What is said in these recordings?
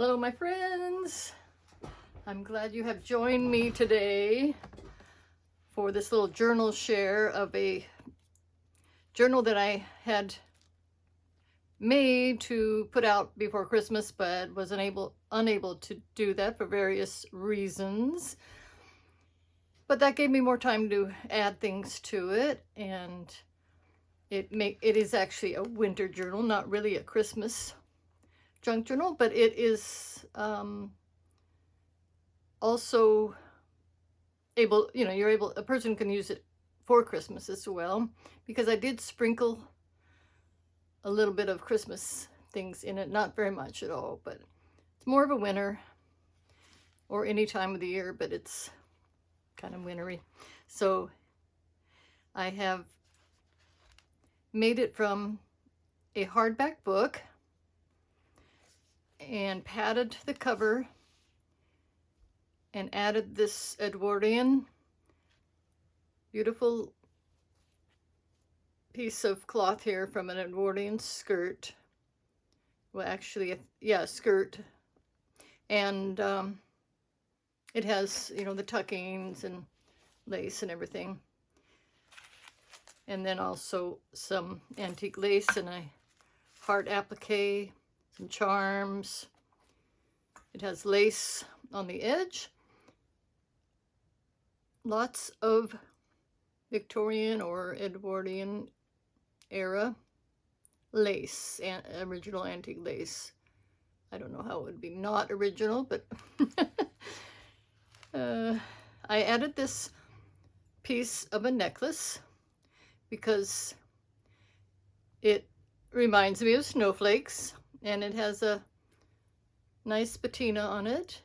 Hello, my friends. I'm glad you have joined me today for this little journal share of a journal that I had made to put out before Christmas, but was unable to do that for various reasons. But that gave me more time to add things to it, and it is actually a winter journal, not really a Christmas junk journal, but it is also able, a person can use it for Christmas as well, because I did sprinkle a little bit of Christmas things in it, not very much at all, but it's more of a winter or any time of the year, but it's kind of wintry. So I have made it from a hardback book and padded the cover and added this Edwardian beautiful piece of cloth here from an Edwardian skirt. Well, actually, yeah, skirt. And it has, the tuckings and lace and everything. And then also some antique lace and a heart applique, some charms. It has lace on the edge. Lots of Victorian or Edwardian era lace, and original antique lace. I don't know how it would be not original, but I added this piece of a necklace because it reminds me of snowflakes, and it has a nice patina on it.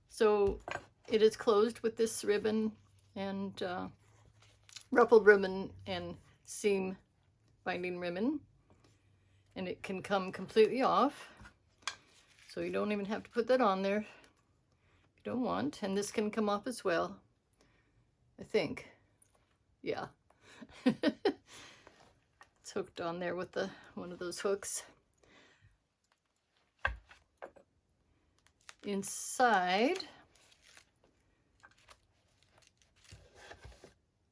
So it is closed with this ribbon and ruffled ribbon and seam binding ribbon, and it can come completely off, so you don't even have to put that on there if you don't want. And this can come off as well, I think. Yeah. It's hooked on there with one of those hooks. Inside,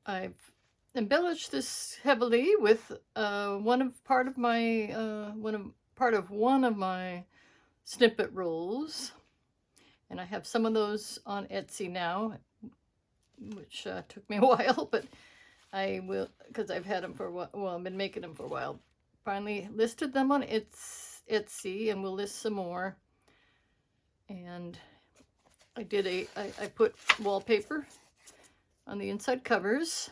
I've embellished this heavily with part of one of my snippet rolls, and I have some of those on Etsy now, which took me a while, but I will, because I've had them for a while. Well, I've been making them for a while. Finally listed them on Etsy, and we'll list some more. And I put wallpaper on the inside covers,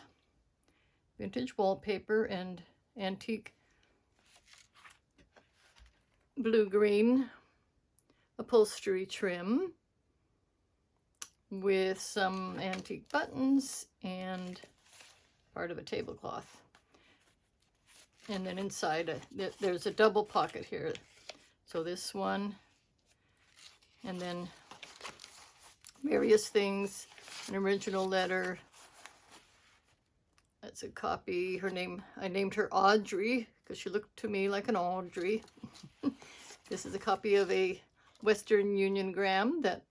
vintage wallpaper and antique blue-green upholstery trim with some antique buttons and part of a tablecloth. And then inside there's a double pocket here. So this one, and then various things, an original letter. That's a copy. Her name, I named her Audrey because she looked to me like an Audrey. This is a copy of a Western Union gram that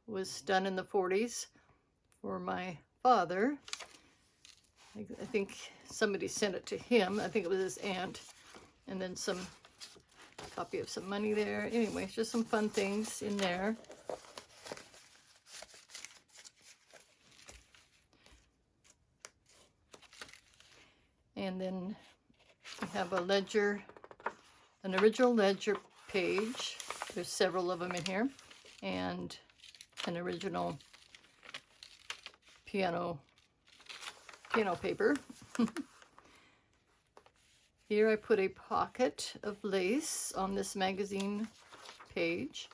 was done in the 40s for my father. I think somebody sent it to him. I think it was his aunt. And then some copy of some money there. Anyway, just some fun things in there. And then we have a ledger, an original ledger page. There's several of them in here. And an original piano paper. Here I put a pocket of lace on this magazine page.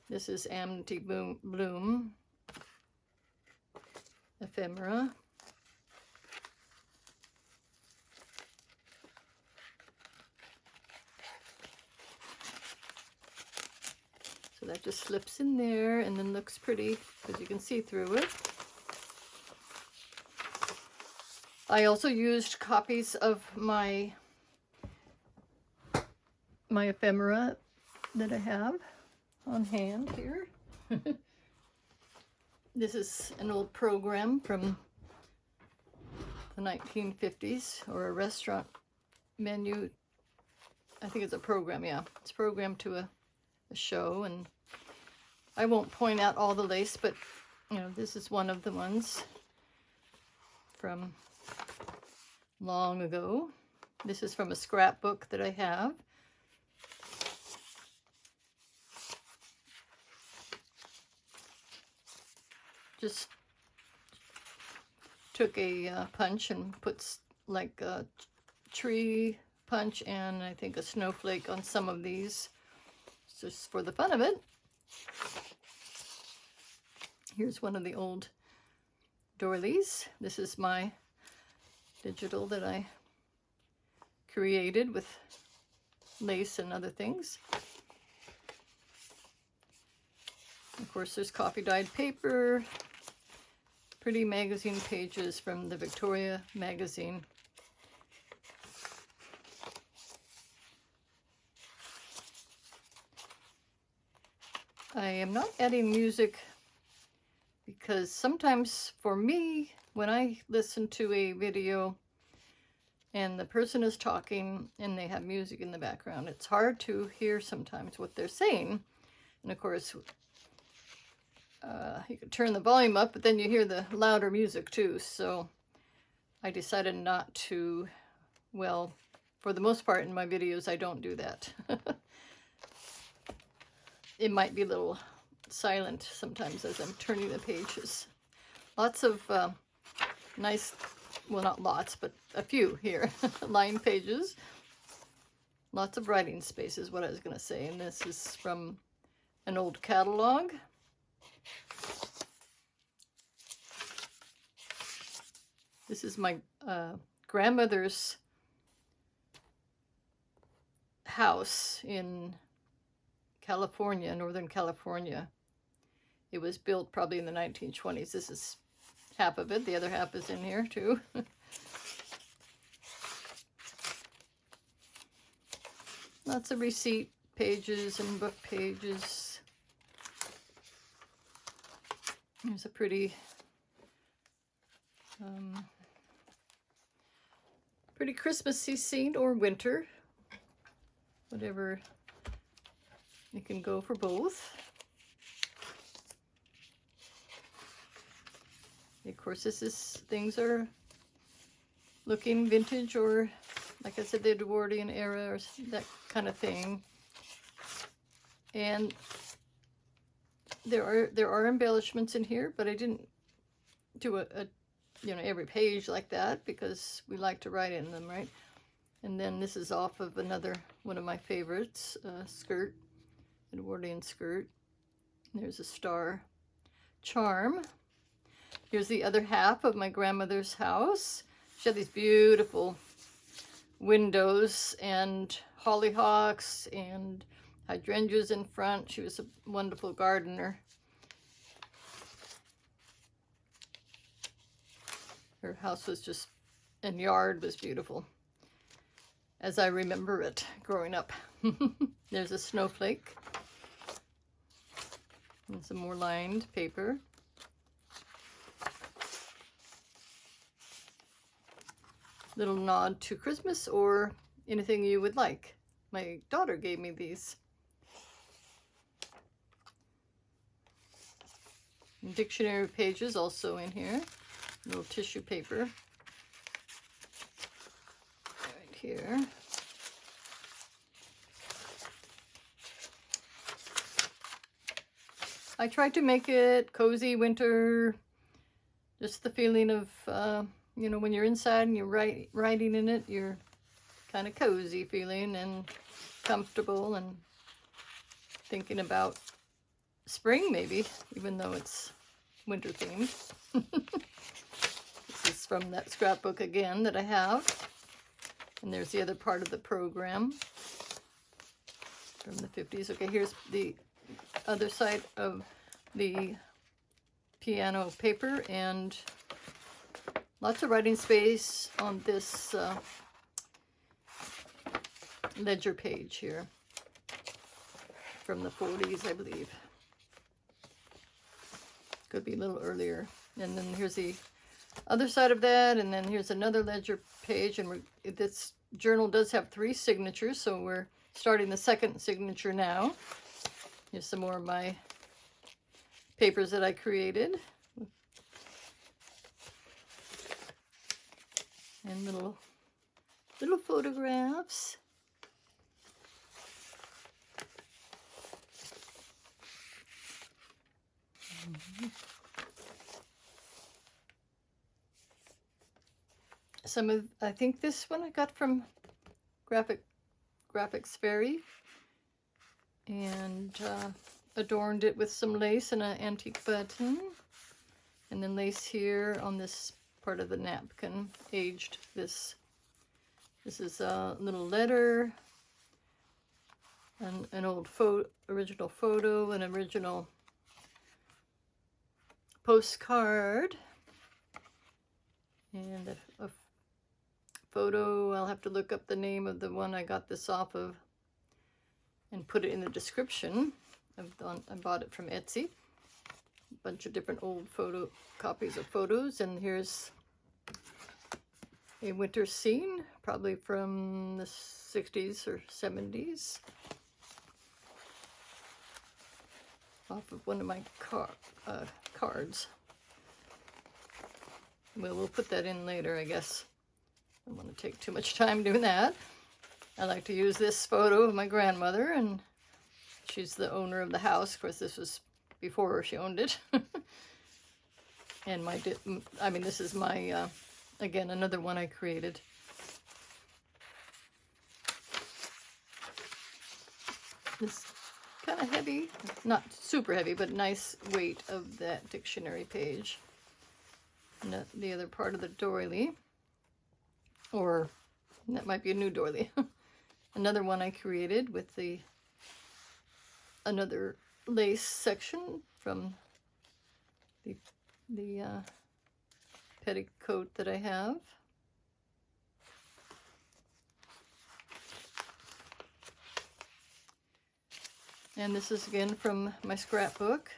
This is AmityBloom ephemera. So that just slips in there and then looks pretty because you can see through it. I also used copies of my ephemera that I have on hand here. This is an old program from the 1950s, or a restaurant menu. I think it's a program, yeah. It's programmed to a show, and I won't point out all the lace, but you know, this is one of the ones from long ago. This is from a scrapbook that I have. Just took a punch and puts like a tree punch and I think a snowflake on some of these, just for the fun of it. Here's one of the old doilies. This is my digital that I created with lace and other things. Of course, there's coffee dyed paper, pretty magazine pages from the Victoria magazine. I am not adding music because sometimes for me, when I listen to a video and the person is talking and they have music in the background, it's hard to hear sometimes what they're saying. And of course, you can turn the volume up, but then you hear the louder music too. So I decided not to, well, for the most part in my videos, I don't do that. It might be a little silent sometimes as I'm turning the pages. Lots of nice, well, not lots, but a few here, lined pages. Lots of writing space is what I was going to say. And this is from an old catalog. This is my grandmother's house in California, Northern California. It was built probably in the 1920s. This is half of it. The other half is in here too. Lots of receipt pages and book pages. There's a pretty pretty Christmassy scene, or winter, whatever. You can go for both. Of course, things are looking vintage, or like I said, the Edwardian era, or that kind of thing. And there are embellishments in here, but I didn't do a you know, every page like that, because we like to write in them, right? And then this is off of another one of my favorites, skirt, Edwardian skirt. There's a star charm. Here's the other half of my grandmother's house. She had these beautiful windows and hollyhocks and hydrangeas in front. She was a wonderful gardener. Her house was just, and yard was beautiful, as I remember it growing up. There's a snowflake and some more lined paper. Little nod to Christmas or anything you would like. My daughter gave me these. And dictionary pages also in here. Little tissue paper. Right here. I tried to make it cozy winter. Just the feeling of, you know, when you're inside and you're writing in it, you're kind of cozy feeling and comfortable and thinking about spring maybe, even though it's winter themed. This is from that scrapbook again that I have. And there's the other part of the program from the 50s. Okay, here's the other side of the piano paper, and lots of writing space on this ledger page here. from the 40s, I believe. Could be a little earlier. And then here's the other side of that, and then here's another ledger page, and this journal does have 3 signatures, so we're starting the 2nd signature now. Here's some more of my papers that I created. And little photographs. Some of, I think this one I got from Graphics Fairy, and adorned it with some lace and an antique button, and then lace here on this part of the napkin, aged this. This is a little letter, an old original photo, an original postcard, and a photo. I'll have to look up the name of the one I got this off of and put it in the description. I bought it from Etsy. A bunch of different old copies of photos, and here's a winter scene, probably from the 60s or 70s, off of one of my cards. Well, we'll put that in later, I guess. I don't want to take too much time doing that. I like to use this photo of my grandmother, and she's the owner of the house. Of course, this was before she owned it. And this is my, again, another one I created. It's kind of heavy, not super heavy, but nice weight of that dictionary page. And the other part of the doily, or that might be a new doily. Another one I created with another lace section from the petticoat that I have. And this is again from my scrapbook.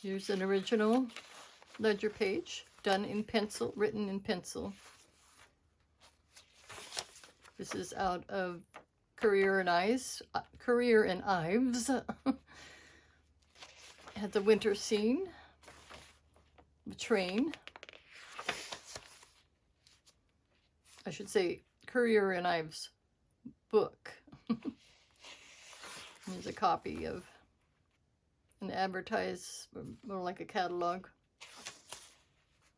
Here's an original ledger page done in pencil, written in pencil. This is out of Career and Ives. It has a winter scene, a train. I should say Career and Ives book. There's a copy of an advertise, more like a catalog.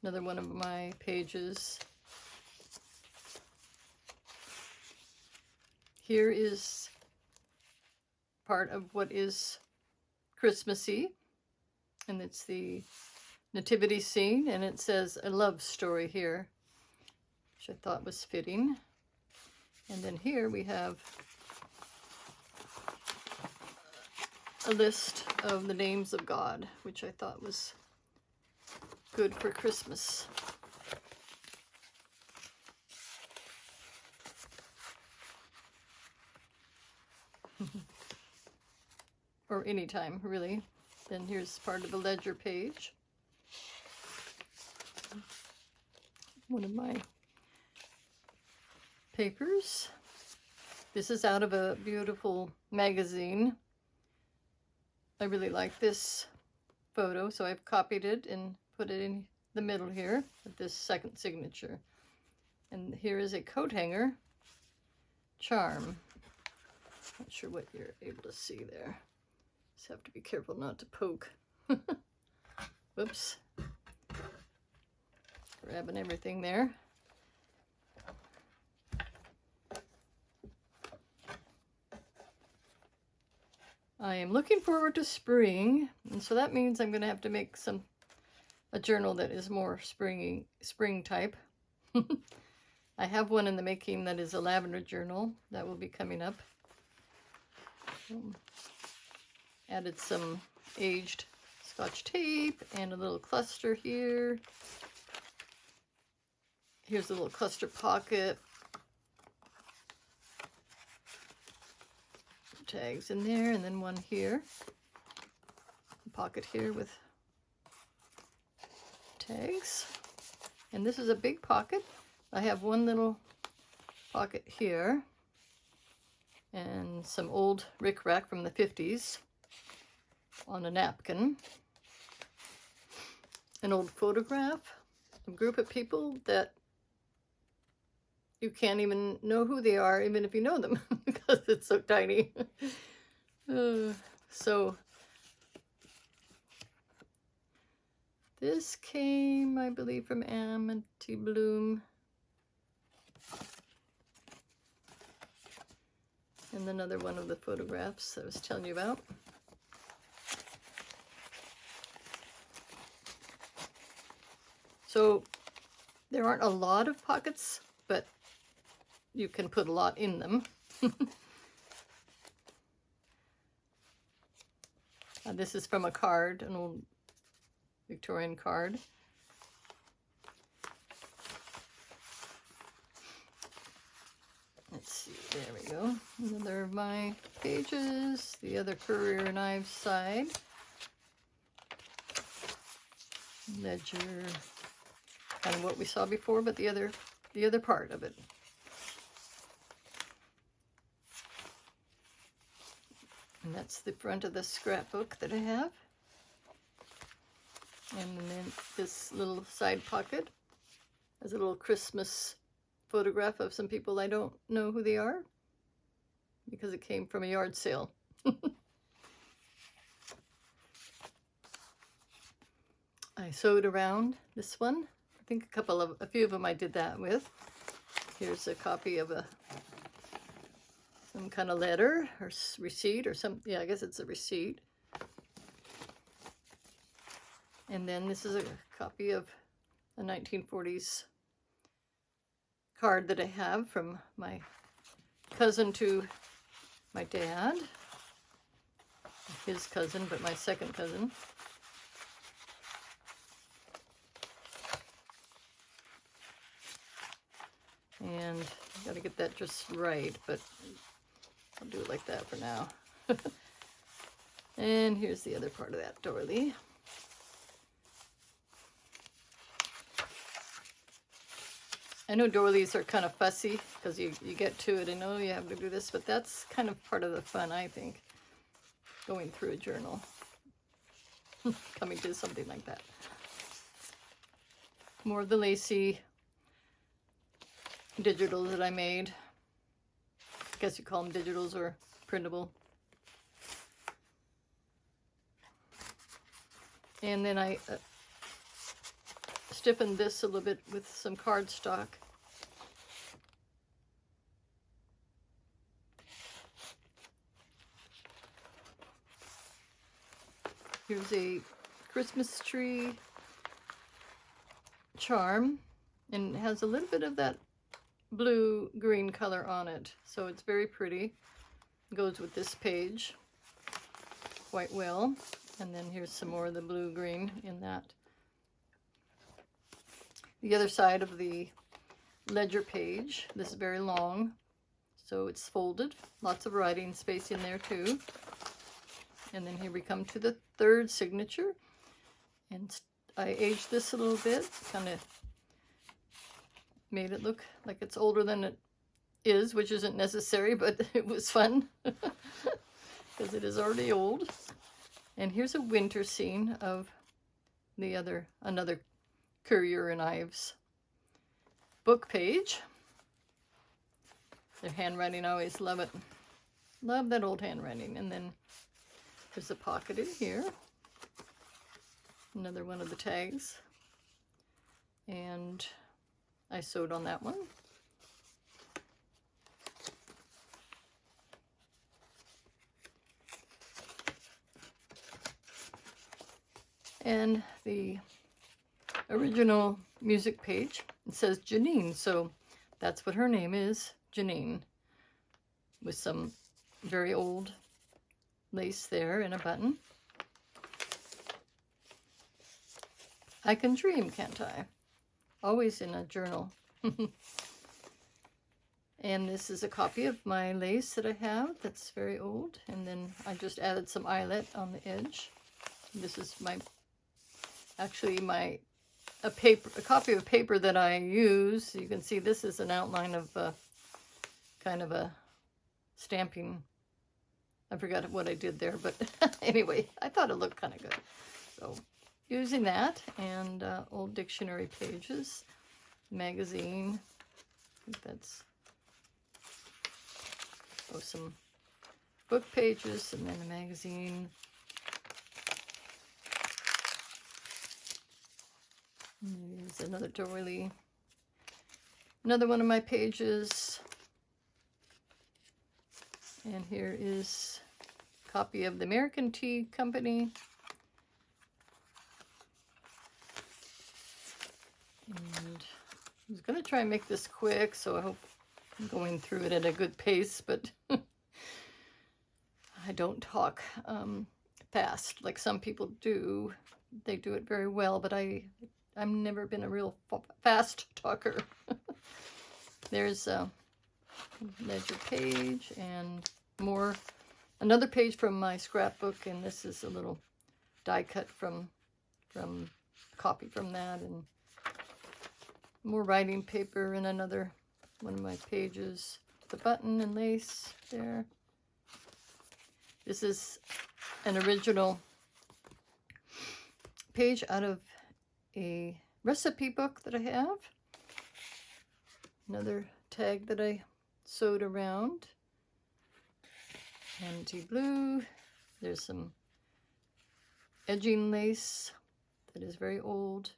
Another one of my pages. Here is part of what is Christmassy, and it's the nativity scene, and it says a love story here, which I thought was fitting. And then here we have a list of the names of God, which I thought was good for Christmas. Or anytime, really. Then here's part of the ledger page. One of my papers. This is out of a beautiful magazine. I really like this photo, so I've copied it and put it in the middle here with this second signature. And here is a coat hanger charm. Not sure what you're able to see there. Just have to be careful not to poke. Whoops. Grabbing everything there. I am looking forward to spring, and so that means I'm going to have to make a journal that is more spring type. I have one in the making that is a lavender journal that will be coming up. Added some aged Scotch tape and a little cluster here. Here's a little cluster pocket. Tags in there, and then one here. A pocket here with tags. And this is a big pocket. I have one little pocket here and some old rickrack from the 50s on a napkin. An old photograph, a group of people that you can't even know who they are, even if you know them, because it's so tiny. So this came, I believe, from AmityBloom. And another one of the photographs I was telling you about. So there aren't a lot of pockets, but you can put a lot in them. This is from a card, an old Victorian card. Let's see, there we go. Another of my pages, the other Currier and Ives side. Ledger, kind of what we saw before, but the other part of it. And that's the front of the scrapbook that I have. And then this little side pocket has a little Christmas photograph of some people I don't know who they are because it came from a yard sale. I sewed around this one. I think a few of them I did that with. Here's a copy of some kind of letter or receipt or some, yeah, I guess it's a receipt. And then this is a copy of a 1940s card that I have from my cousin to my dad. His cousin, but my second cousin. And I gotta get that just right, but I'll do it like that for now. And here's the other part of that doily. I know doilies are kind of fussy because you get to it and know you have to do this, but that's kind of part of the fun, I think, going through a journal, coming to something like that. More of the lacy digitals that I made. I guess you call them digitals or printable. And then I stiffened this a little bit with some cardstock. Here's a Christmas tree charm, and it has a little bit of that blue-green color on it, so it's very pretty. It goes with this page quite well. And then here's some more of the blue-green in that. The other side of the ledger page, this is very long, so it's folded. Lots of writing space in there too. And then here we come to the third signature. And I aged this a little bit, kind of made it look like it's older than it is, which isn't necessary, but it was fun because it is already old. And here's a winter scene of another Currier and Ives book page. Their handwriting, I always love it. Love that old handwriting. And then there's a pocket in here. Another one of the tags. And I sewed on that one. And the original music page, it says Janine, so that's what her name is, Janine, with some very old lace there and a button. I can dream, can't I? Always in a journal, And this is a copy of my lace that I have that's very old. And then I just added some eyelet on the edge. This is a copy of paper that I use. You can see this is an outline of kind of a stamping. I forgot what I did there, but anyway, I thought it looked kind of good. So using that and old dictionary pages, magazine. I think that's some book pages and then a magazine. There's another doily. Another one of my pages. And here is a copy of the American Tea Company. And I was going to try and make this quick, so I hope I'm going through it at a good pace, but I don't talk fast like some people do. They do it very well, but I've never been a real fast talker. There's a ledger page and another page from my scrapbook, and this is a little die cut from copy from that, and more writing paper and another one of my pages, the button and lace there. This is an original page out of a recipe book that I have. Another tag that I sewed around. AmityBloom. There's some edging lace that is very old.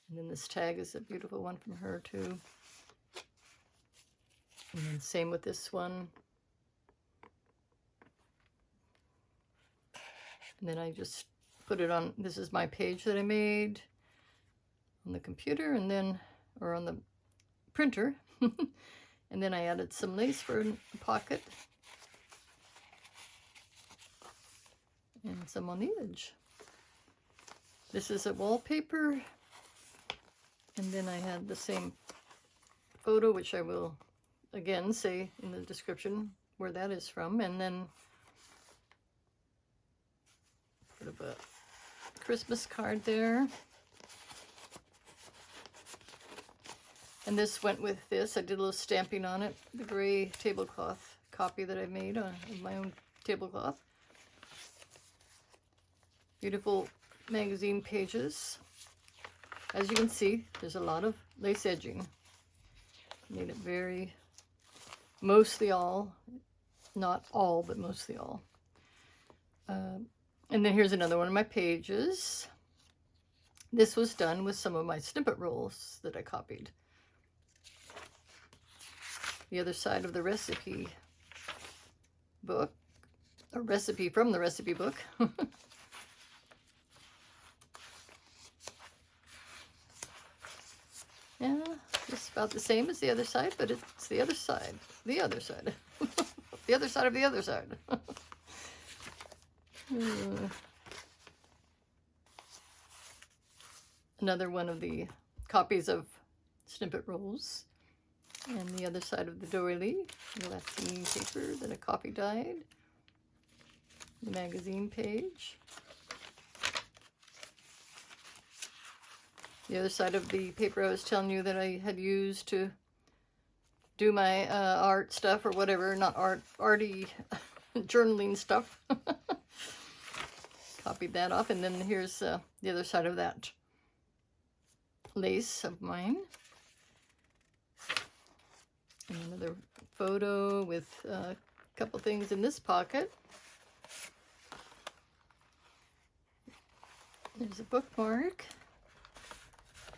And then this tag is a beautiful one from her too. And then same with this one. And then I just put it on, this is my page that I made on the computer or on the printer. And then I added some lace for a pocket. And some on the edge. This is a wallpaper. And then I had the same photo, which I will again say in the description where that is from. And then sort of a Christmas card there. And this went with this. I did a little stamping on it. The gray tablecloth copy that I made of my own tablecloth. Beautiful magazine pages. As you can see, there's a lot of lace edging. Made it mostly all, not all, but mostly all. And then here's another one of my pages. This was done with some of my snippet rolls that I copied. The other side of the recipe book, a recipe from the recipe book. Yeah, just about the same as the other side, but it's the other side. The other side. The other side of the other side. Another one of the copies of snippet rolls. And the other side of the doily. Glassine paper that I copy dyed. The magazine page. The other side of the paper I was telling you that I had used to do my art stuff or whatever, not arty journaling stuff. Copied that off, and then here's the other side of that lace of mine. And another photo with a couple things in this pocket. There's a bookmark.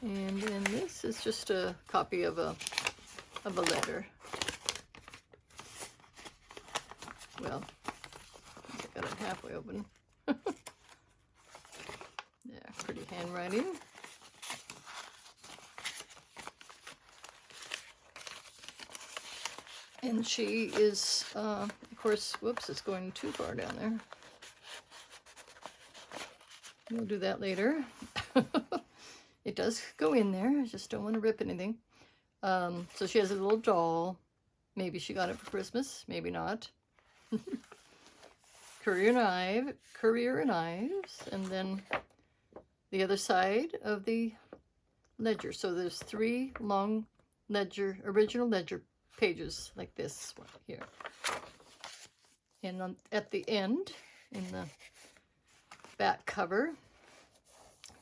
And then this is just a copy of a letter. Well, I got it halfway open. Yeah, pretty handwriting. And she is, of course, whoops, it's going too far down there. We'll do that later. It does go in there. I just don't want to rip anything. So she has a little doll. Maybe she got it for Christmas, maybe not. Courier knives, and then the other side of the ledger. So there's 3 long original ledger pages like this one here. And at the end, in the back cover,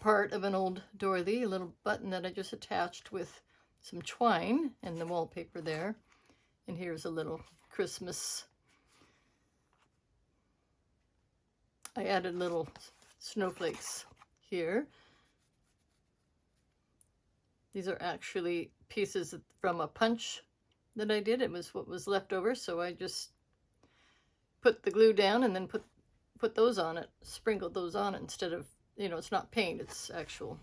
part of an old Dorothy, a little button that I just attached with some twine and the wallpaper there. And here's a little Christmas. I added little snowflakes here. These are actually pieces from a punch that I did. It was what was left over, so I just put the glue down and then put those on it, sprinkled those on it instead of, you know, it's not paint, it's actual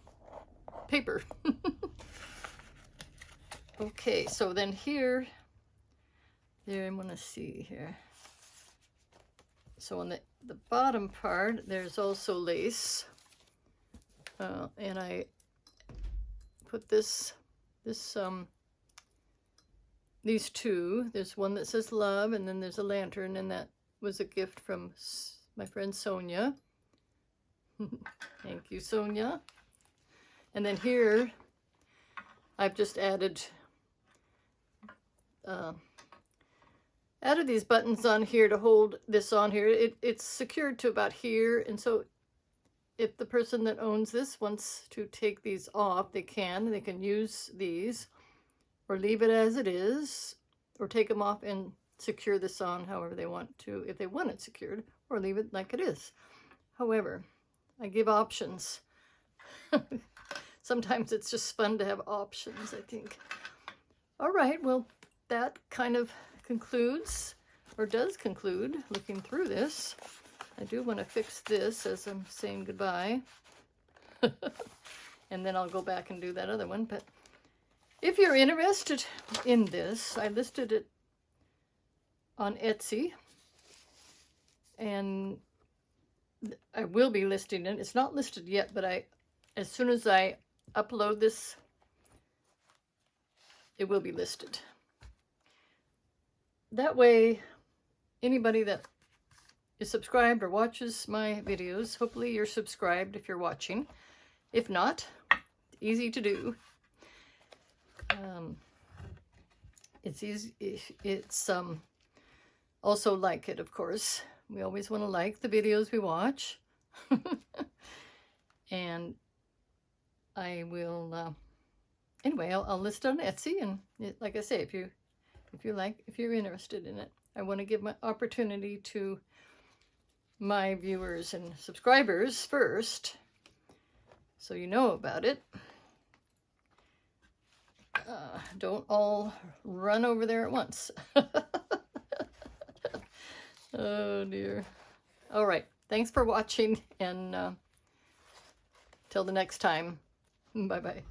paper. Okay, so then here, I want to see here. So on the bottom part, there's also lace, and I put these 2. There's one that says love, and then there's a lantern, and that was a gift from my friend Sonia. Thank you, Sonia. And then here, I've just added these buttons on here to hold this on here. It's secured to about here, and so if the person that owns this wants to take these off, they can use these, or leave it as it is, or take them off and secure this on however they want to, if they want it secured, or leave it like it is. However, I give options. Sometimes it's just fun to have options, I think. All right, well, that kind of concludes, or does conclude, looking through this. I do want to fix this as I'm saying goodbye. And then I'll go back and do that other one. But if you're interested in this, I listed it on Etsy. And I will be listing it. It's not listed yet, but as soon as I upload this, it will be listed. That way, anybody that is subscribed or watches my videos, hopefully you're subscribed if you're watching. If not, easy to do. It's easy. It's also like it, of course. We always want to like the videos we watch. And I will anyway, I'll list it on Etsy, and like I say, if you're interested in it, I want to give my opportunity to my viewers and subscribers first, so you know about it. Don't all run over there at once. Oh dear. All right, thanks for watching, and till the next time, bye bye.